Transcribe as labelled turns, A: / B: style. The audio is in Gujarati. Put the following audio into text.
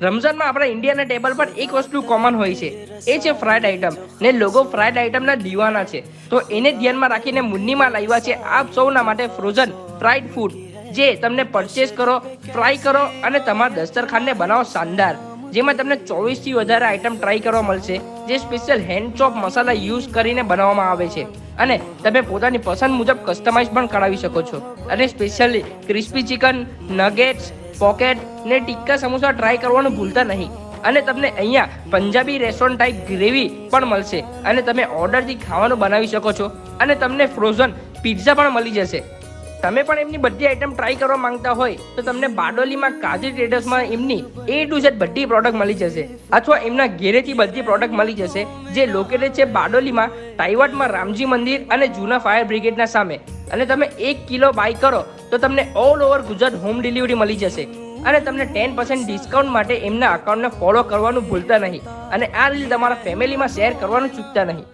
A: રમઝાનમાં આપણા ઇન્ડિયાના ટેબલ પર એક વસ્તુ કોમન હોય છે, એ છે ફ્રાઈડ આઈટમ. ને લોકો ફ્રાઈડ આઈટમના દીવાના છે, તો એને ધ્યાનમાં રાખીને મુન્નીમાં લાવ્યા છે આપ સૌના માટે ફ્રોઝન ફ્રાઈડ ફૂડ, જે તમને પરચેસ કરો, ફ્રાય કરો અને તમારા દસ્તરખાનને બનાવો શાનદાર. જેમાં તમને 24થી વધારે આઈટમ ટ્રાય કરવા મળશે, જે સ્પેશિયલ હેન્ડ ચોપ મસાલા યુઝ કરીને બનાવવામાં આવે છે. અને તમે પોતાની પસંદ મુજબ કસ્ટમાઇઝ પણ કરાવી શકો છો. અને સ્પેશિયલી ક્રિસ્પી ચિકન, નગેટ્સ, પોકેટ ને ટિક્કા સમોસા ટ્રાય કરવાનું ભૂલતા નહીં. અને તમને અહીંયા પંજાબી રેસ્ટોરન્ટ ટાઈપ ગ્રેવી પણ મળશે, અને તમે ઓર્ડરથી ખાવાનું બનાવી શકો છો. અને તમને ફ્રોઝન પિઝા પણ મળી જશે. તમે પણ એમની બધી આઈટમ ટ્રાય કરવા માંગતા હોય તો તમને બારડોલીમાં કાજી ટ્રેડર્સમાં એમની A to Z બધી પ્રોડક્ટ મળી જશે, અથવા એમના ઘેરેથી બધી પ્રોડક્ટ મળી જશે, જે લોકેટેડ છે બારડોલીમાં ટાઈવાટમાં રામજી મંદિર અને જૂના ફાયર બ્રિગેડના સામે. અને તમે 1 કિલો બાય કરો તો તમને all over Gujarat home delivery મળી જશે. અને તમને 10% ડિસ્કાઉન્ટ માટે એમના અકાઉન્ટને ફોલો કરવાનું ભૂલતા નહીં. અને આ રીલ તમારા ફેમિલીમાં શેર કરવાનું ચૂકતા નહીં.